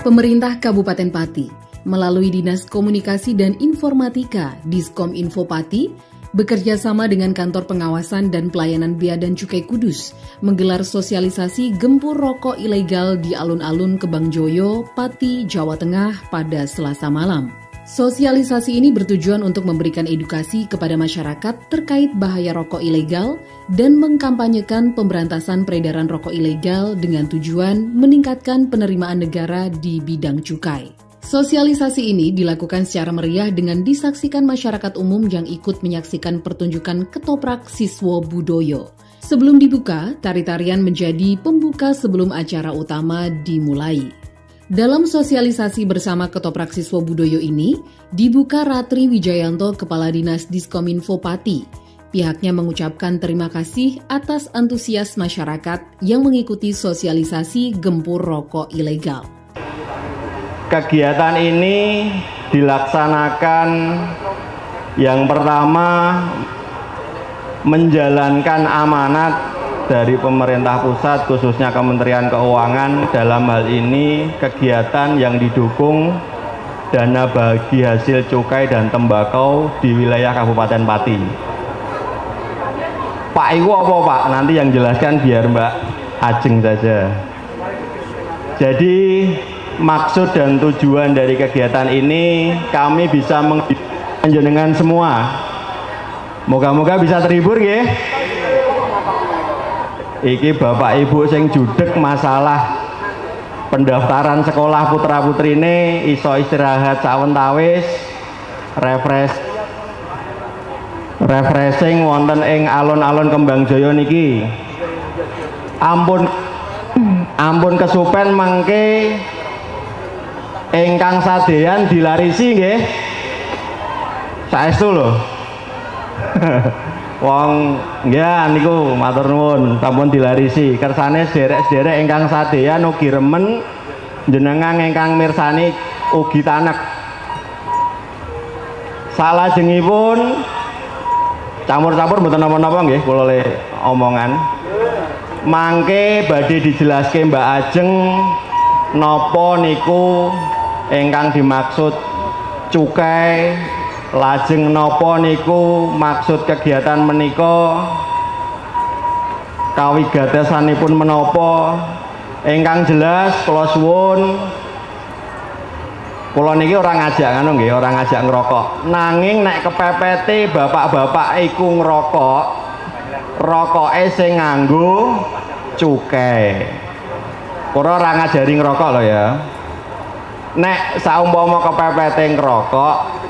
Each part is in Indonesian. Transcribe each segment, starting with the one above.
Pemerintah Kabupaten Pati melalui Dinas Komunikasi dan Informatika Diskominfo Pati bekerja sama dengan Kantor Pengawasan dan Pelayanan Bea dan Cukai Kudus menggelar sosialisasi gempur rokok ilegal di alun-alun Kebangjoyo, Pati, Jawa Tengah pada Selasa malam. Sosialisasi ini bertujuan untuk memberikan edukasi kepada masyarakat terkait bahaya rokok ilegal dan mengkampanyekan pemberantasan peredaran rokok ilegal dengan tujuan meningkatkan penerimaan negara di bidang cukai. Sosialisasi ini dilakukan secara meriah dengan disaksikan masyarakat umum yang ikut menyaksikan pertunjukan ketoprak Siswo Budoyo. Sebelum dibuka, tari-tarian menjadi pembuka sebelum acara utama dimulai. Dalam sosialisasi bersama ketoprak Siswo Budoyo ini, dibuka Ratri Wijayanto, Kepala Dinas Diskominfo Pati. Pihaknya mengucapkan terima kasih atas antusias masyarakat yang mengikuti sosialisasi gempur rokok ilegal. Kegiatan ini dilaksanakan yang pertama menjalankan amanat dari pemerintah pusat khususnya Kementerian Keuangan dalam hal ini kegiatan yang didukung dana bagi hasil cukai dan tembakau di wilayah Kabupaten Pati. Pak Iwo apa Pak? Nanti yang jelaskan biar Mbak Ajeng saja. Jadi maksud dan tujuan dari kegiatan ini kami bisa menjenengan semua. Moga-moga bisa terhibur ya. Iki Bapak Ibu sing judek masalah pendaftaran sekolah putra-putri ini iso istirahat sawentawis refreshing wonten ing alun-alun Kembangjoyo niki. Ampun kesupen mangke ingkang sadean dilarisi nggih. Saestu lho. Wong nggih niku matur nuwun sampun dilarisi kersane sederek-sederek ingkang sadeyan ugi remen jenengan ingkang mirsani ugi tanek. Salajengipun campur-campur mboten napa-napa nggih kula le omongan. Mangke badhe dijelaske Mbak Ajeng napa niku ingkang dimaksud cukai. Lajeng nopo niku maksud kegiatan menika kawigatesanipun menapa ingkang jelas kula suwun kula niki ora ngajak ngono nggih, ora ngajak ngerokok nanging nek kepepete bapak-bapak iku ngerokok rokoke sing nganggo cukai kula ora ngajari ngerokok lho ya. Nek saumpama kepepete ngerokok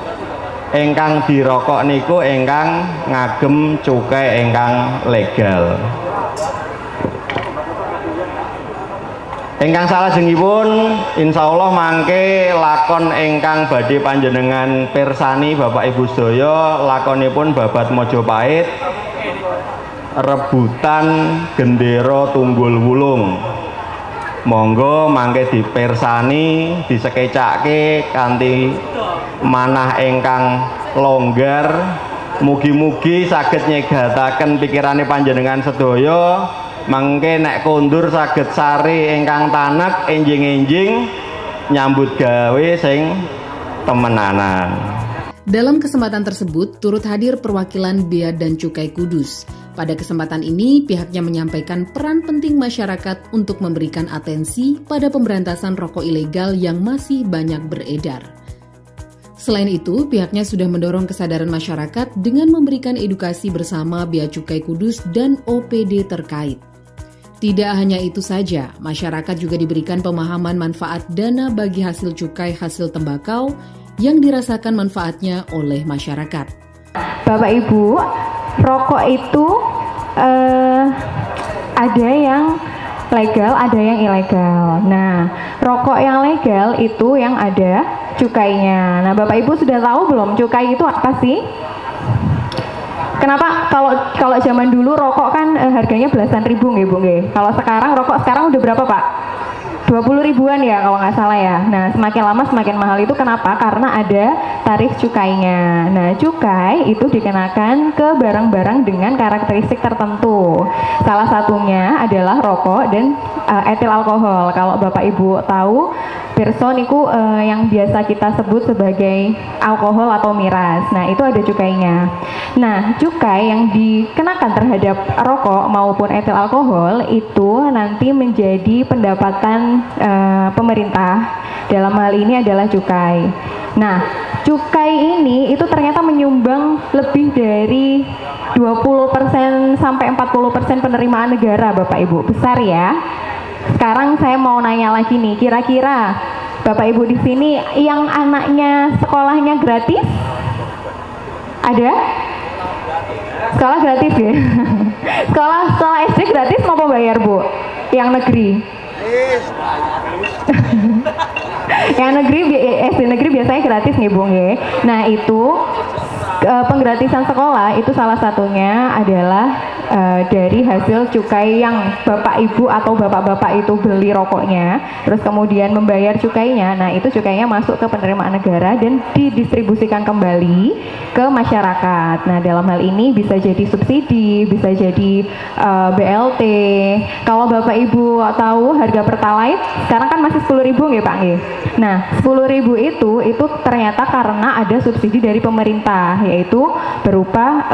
ingkang dirokok niku ingkang ngagem cukai ingkang legal. Ingkang salajengipun insyaallah mangke lakon ingkang badhe panjenengan pirsani Bapak Ibu sedaya lakonipun babat Mojopahit rebutan gendera Tunggul Wulung. Monggo mangke dipirsani disekecake kanthi manah ingkang longgar, mugi-mugi saged nyegataken pikirane panjenengan sedaya mangke nek kondur saged sari ingkang tanek enjing-enjing nyambut gawe sing temenanan. Dalam kesempatan tersebut turut hadir perwakilan Bea dan Cukai Kudus. Pada kesempatan ini, pihaknya menyampaikan peran penting masyarakat untuk memberikan atensi pada pemberantasan rokok ilegal yang masih banyak beredar. Selain itu, pihaknya sudah mendorong kesadaran masyarakat dengan memberikan edukasi bersama Bea Cukai Kudus dan OPD terkait. Tidak hanya itu saja, masyarakat juga diberikan pemahaman manfaat dana bagi hasil cukai hasil tembakau yang dirasakan manfaatnya oleh masyarakat. Bapak Ibu, rokok itu ada yang legal, ada yang ilegal. Nah, rokok yang legal itu yang ada cukainya. Nah, Bapak Ibu sudah tahu belum cukai itu apa sih? Kenapa kalau zaman dulu rokok kan harganya belasan ribu nggih Bu nggih. Kalau sekarang rokok sekarang udah berapa Pak? 20 ribuan ya kalau nggak salah ya. Nah, semakin lama semakin mahal itu kenapa? Karena ada tarif cukainya. Nah, cukai itu dikenakan ke barang-barang dengan karakteristik tertentu. Salah satunya adalah rokok dan etil alkohol. Kalau Bapak Ibu tahu, pirsa niku yang biasa kita sebut sebagai alkohol atau miras. Nah, itu ada cukainya. Nah, cukai yang dikenakan terhadap rokok maupun etil alkohol itu nanti menjadi pendapatan pemerintah. Dalam hal ini adalah cukai. Nah, cukai ini itu ternyata menyumbang lebih dari 20% sampai 40% penerimaan negara, Bapak Ibu. Besar ya. Sekarang saya mau nanya lagi nih, kira-kira Bapak Ibu di sini yang anaknya sekolahnya gratis? Ada? Sekolah gratis ya? Sekolah SD gratis mau bayar, Bu? Yang negeri? Yang negeri, SD negeri biasanya gratis nih, Bung ya. Nah, itu penggratisan sekolah itu salah satunya adalah dari hasil cukai yang Bapak Ibu atau Bapak-bapak itu beli rokoknya, terus kemudian membayar cukainya. Nah, itu cukainya masuk ke penerimaan negara dan didistribusikan kembali ke masyarakat. Nah, dalam hal ini bisa jadi subsidi, bisa jadi BLT. Kalau Bapak Ibu tahu harga Pertalite sekarang kan masih 10.000 ya, Pak nggih. Nah, 10.000 itu ternyata karena ada subsidi dari pemerintah, yaitu berupa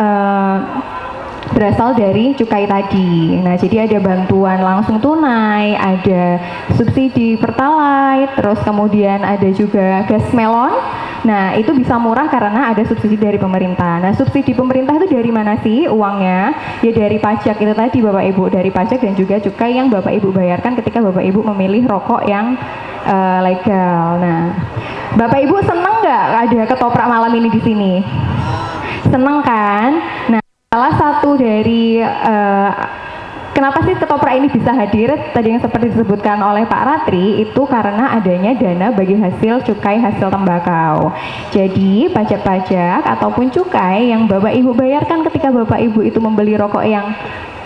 berasal dari cukai tadi. Nah, jadi ada bantuan langsung tunai, ada subsidi Pertalite, terus kemudian ada juga gas melon. Nah, itu bisa murah karena ada subsidi dari pemerintah. Nah, subsidi pemerintah itu dari mana sih uangnya? Ya dari pajak itu tadi, Bapak Ibu, dari pajak dan juga cukai yang Bapak Ibu bayarkan ketika Bapak Ibu memilih rokok yang legal. Nah, Bapak Ibu seneng nggak ada ketoprak malam ini di sini? Seneng kan? Nah, salah satu dari kenapa sih ketoprak ini bisa hadir tadi yang seperti disebutkan oleh Pak Ratri itu karena adanya dana bagi hasil cukai hasil tembakau. Jadi pajak-pajak ataupun cukai yang Bapak Ibu bayarkan ketika Bapak Ibu itu membeli rokok yang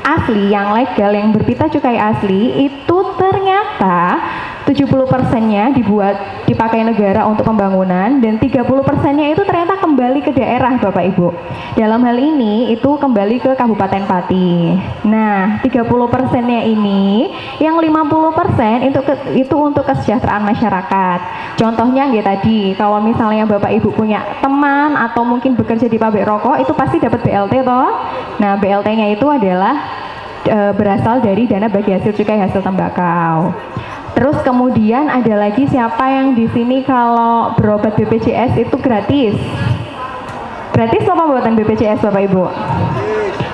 asli, yang legal, yang berpita cukai asli, itu ternyata 70%-nya dipakai negara untuk pembangunan dan 30%-nya itu ternyata kembali ke daerah, Bapak Ibu. Dalam hal ini itu kembali ke Kabupaten Pati. Nah, 30%-nya ini yang 50% itu untuk kesejahteraan masyarakat. Contohnya nggih tadi, kalau misalnya Bapak Ibu punya teman atau mungkin bekerja di pabrik rokok itu pasti dapat BLT toh. Nah, BLT-nya itu adalah berasal dari dana bagi hasil cukai hasil tembakau. Terus kemudian ada lagi siapa yang di sini kalau berobat BPJS itu gratis? Gratis apa buatan BPJS, Bapak Ibu?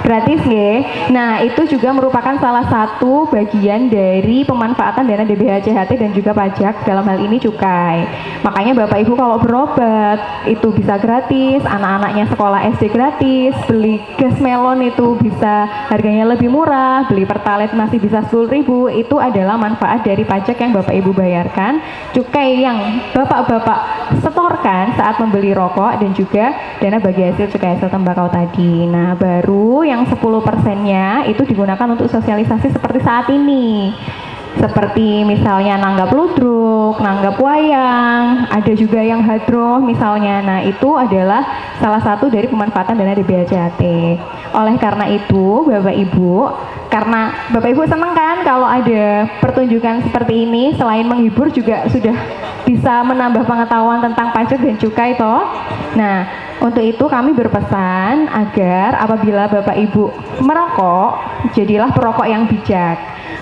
Gratis nggih. Nah, itu juga merupakan salah satu bagian dari pemanfaatan dana DBH-CHT dan juga pajak, dalam hal ini cukai. Makanya Bapak Ibu kalau berobat itu bisa gratis, anak-anaknya sekolah SD gratis, beli gas melon itu bisa harganya lebih murah, beli Pertalite masih bisa 10.000. Itu adalah manfaat dari pajak yang Bapak Ibu bayarkan, cukai yang Bapak-bapak setorkan saat membeli rokok dan juga dana bagi hasil cukai hasil tembakau tadi. Nah, baru yang 10%-nya itu digunakan untuk sosialisasi seperti saat ini. Seperti misalnya nanggap ludruk, nanggap wayang, ada juga yang hadroh misalnya. Nah, itu adalah salah satu dari pemanfaatan dana DBH-CHT. Oleh karena itu, Bapak Ibu, karena Bapak Ibu senang kan kalau ada pertunjukan seperti ini, selain menghibur juga sudah bisa menambah pengetahuan tentang pajak dan cukai toh. Nah, untuk itu kami berpesan agar apabila Bapak Ibu merokok, jadilah perokok yang bijak.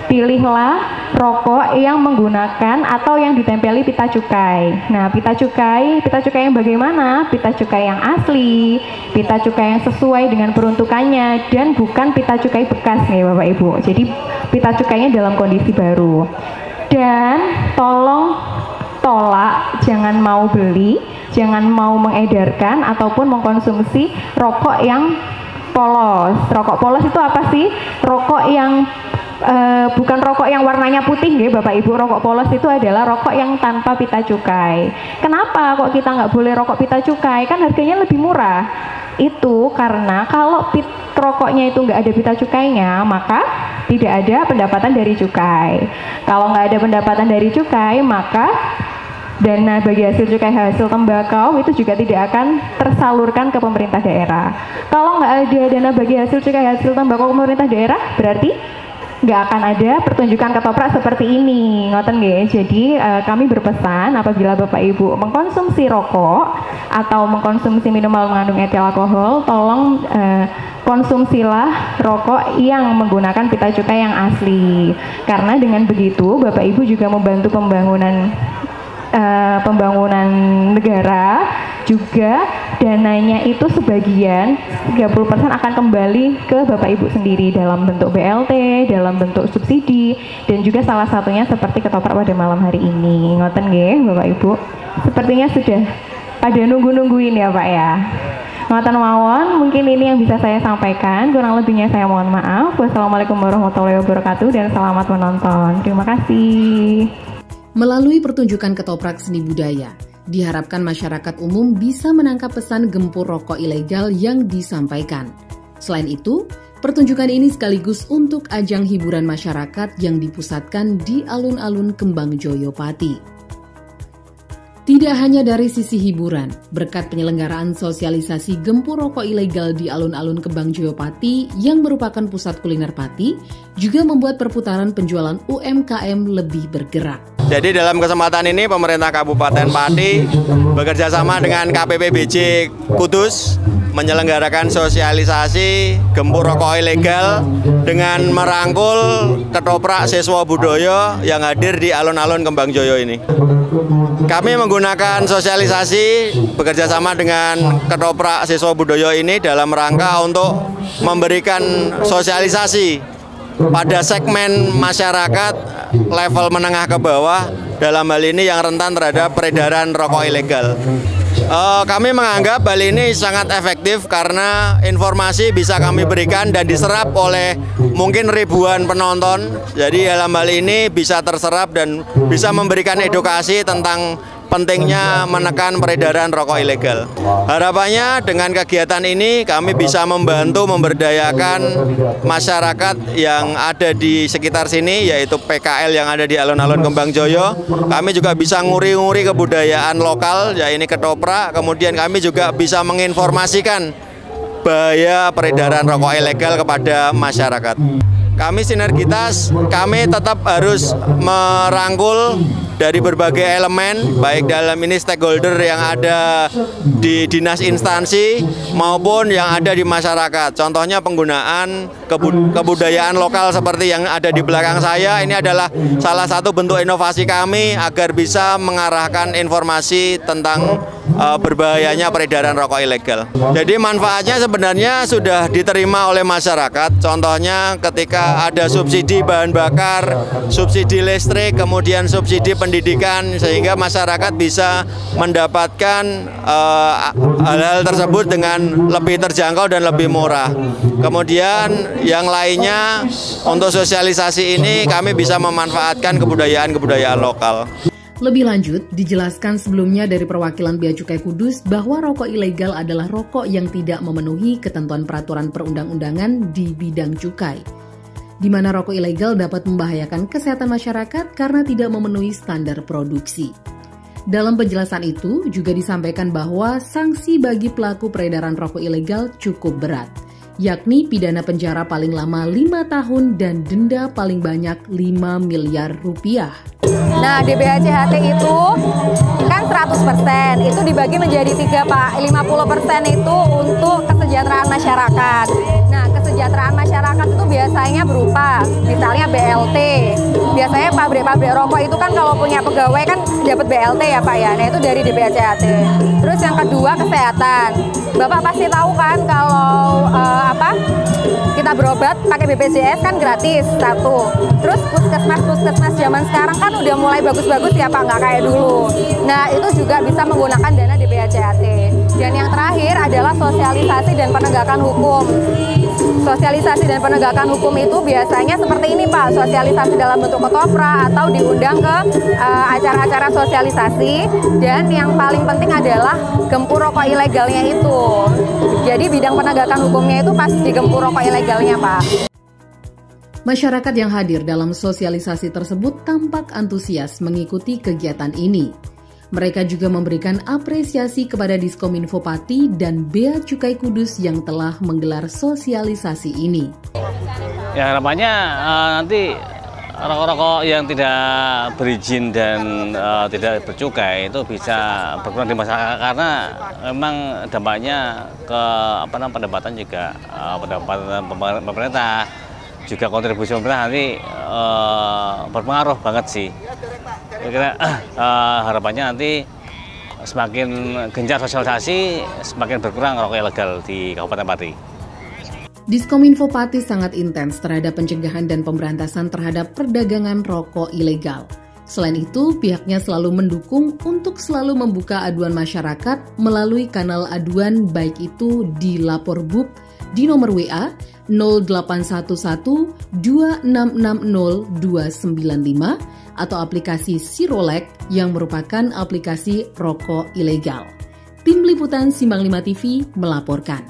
Pilihlah rokok yang menggunakan atau yang ditempeli pita cukai. Nah, pita cukai yang bagaimana? Pita cukai yang asli, pita cukai yang sesuai dengan peruntukannya, dan bukan pita cukai bekas nih Bapak Ibu. Jadi pita cukainya dalam kondisi baru. Dan tolong tolak, jangan mau beli, jangan mau mengedarkan ataupun mengkonsumsi rokok yang polos. Rokok polos itu apa sih? Rokok yang bukan rokok yang warnanya putih ya Bapak Ibu. Rokok polos itu adalah rokok yang tanpa pita cukai. Kenapa kok kita nggak boleh rokok pita cukai? Kan harganya lebih murah. Itu karena kalau rokoknya itu nggak ada pita cukainya, maka tidak ada pendapatan dari cukai. Kalau nggak ada pendapatan dari cukai, maka dana bagi hasil cukai hasil tembakau itu juga tidak akan tersalurkan ke pemerintah daerah. Kalau nggak ada dana bagi hasil cukai hasil tembakau ke pemerintah daerah, berarti nggak akan ada pertunjukan ketoprak seperti ini, ngoten nggih. Jadi kami berpesan apabila Bapak Ibu mengkonsumsi rokok atau mengkonsumsi minuman mengandung etil alkohol, tolong konsumsilah rokok yang menggunakan pita cukai yang asli. Karena dengan begitu Bapak Ibu juga membantu pembangunan negara, juga dananya itu sebagian 30% akan kembali ke Bapak Ibu sendiri dalam bentuk BLT, dalam bentuk subsidi, dan juga salah satunya seperti ketoprak pada malam hari ini. Ngoten nggih Bapak Ibu. Sepertinya sudah pada nunggu-nungguin ya Pak ya. Ngoten mawon, mungkin ini yang bisa saya sampaikan. Kurang lebihnya saya mohon maaf. Wassalamualaikum warahmatullahi wabarakatuh dan selamat menonton. Terima kasih. Melalui pertunjukan ketoprak seni budaya, diharapkan masyarakat umum bisa menangkap pesan gempur rokok ilegal yang disampaikan. Selain itu, pertunjukan ini sekaligus untuk ajang hiburan masyarakat yang dipusatkan di alun-alun Kembang Joyo Pati. Tidak hanya dari sisi hiburan, berkat penyelenggaraan sosialisasi gempur rokok ilegal di alun-alun Kembang Joyo Pati yang merupakan pusat kuliner Pati, juga membuat perputaran penjualan UMKM lebih bergerak. Jadi dalam kesempatan ini pemerintah Kabupaten Pati bekerja sama dengan KPPBJ Kudus menyelenggarakan sosialisasi gempur rokok ilegal dengan merangkul ketoprak siswa budaya yang hadir di alun-alun Kembang Joyo ini. Kami menggunakan sosialisasi bekerja sama dengan ketoprak siswa budaya ini dalam rangka untuk memberikan sosialisasi pada segmen masyarakat level menengah ke bawah, dalam hal ini yang rentan terhadap peredaran rokok ilegal. Kami menganggap hal ini sangat efektif karena informasi bisa kami berikan dan diserap oleh mungkin ribuan penonton. Jadi dalam hal ini bisa terserap dan bisa memberikan edukasi tentang pentingnya menekan peredaran rokok ilegal. Harapannya dengan kegiatan ini kami bisa membantu memberdayakan masyarakat yang ada di sekitar sini, yaitu PKL yang ada di alun-alun Kembang Joyo. Kami juga bisa nguri-nguri kebudayaan lokal, yaitu ketoprak. Kemudian kami juga bisa menginformasikan bahaya peredaran rokok ilegal kepada masyarakat. Kami sinergitas, kami tetap harus merangkul dari berbagai elemen, baik dalam ini stakeholder yang ada di dinas instansi maupun yang ada di masyarakat. Contohnya penggunaan kebudayaan lokal seperti yang ada di belakang saya. Ini adalah salah satu bentuk inovasi kami agar bisa mengarahkan informasi tentang berbahayanya peredaran rokok ilegal. Jadi manfaatnya sebenarnya sudah diterima oleh masyarakat. Contohnya ketika ada subsidi bahan bakar, subsidi listrik, kemudian subsidi pendidikan, sehingga masyarakat bisa mendapatkan hal-hal tersebut dengan lebih terjangkau dan lebih murah. Kemudian yang lainnya untuk sosialisasi ini kami bisa memanfaatkan kebudayaan-kebudayaan lokal. Lebih lanjut, dijelaskan sebelumnya dari perwakilan Bea Cukai Kudus bahwa rokok ilegal adalah rokok yang tidak memenuhi ketentuan peraturan perundang-undangan di bidang cukai, di mana rokok ilegal dapat membahayakan kesehatan masyarakat karena tidak memenuhi standar produksi. Dalam penjelasan itu juga disampaikan bahwa sanksi bagi pelaku peredaran rokok ilegal cukup berat, yakni pidana penjara paling lama 5 tahun dan denda paling banyak 5 miliar rupiah. Nah, DBHCHT itu kan 100%, itu dibagi menjadi 3 Pak. 50% itu untuk kesejahteraan masyarakat. Nah, kesejahteraan masyarakat itu biasanya berupa misalnya BLT. Biasanya pabrik-pabrik rokok itu kan kalau punya pegawai kan dapat BLT ya Pak ya. Nah, itu dari DBHCHT. Terus yang kedua kesehatan. Bapak pasti tahu kan kalau kita berobat pakai BPJS kan gratis, satu. Terus puskesmas zaman sekarang kan udah mulai bagus-bagus ya Pak, nggak kayak dulu. Nah, itu juga bisa menggunakan dana DBHCHT. Dan yang terakhir adalah sosialisasi dan penegakan hukum. Sosialisasi dan penegakan hukum itu biasanya seperti ini Pak, sosialisasi dalam bentuk ketoprak atau diundang ke acara-acara sosialisasi. Dan yang paling penting adalah gempur rokok ilegalnya itu. Jadi bidang penegakan hukumnya itu pas di gempur rokok ilegalnya Pak. Masyarakat yang hadir dalam sosialisasi tersebut tampak antusias mengikuti kegiatan ini. Mereka juga memberikan apresiasi kepada Diskominfo Pati dan Bea Cukai Kudus yang telah menggelar sosialisasi ini. Ya harapannya nanti rokok-rokok yang tidak berizin dan tidak bercukai itu bisa berkurang di masyarakat, karena memang dampaknya ke pendapatan juga, pendapatan pemerintah, juga kontribusi pemerintah nanti berpengaruh banget sih. Kira harapannya nanti semakin gencar sosialisasi, semakin berkurang rokok ilegal di Kabupaten Pati. Diskominfo Pati sangat intens terhadap pencegahan dan pemberantasan terhadap perdagangan rokok ilegal. Selain itu, pihaknya selalu mendukung untuk selalu membuka aduan masyarakat melalui kanal aduan, baik itu di Laporbuk di nomor WA 0811 2660 295 atau aplikasi Sirolek yang merupakan aplikasi rokok ilegal. Tim Liputan Simbang 5 TV melaporkan.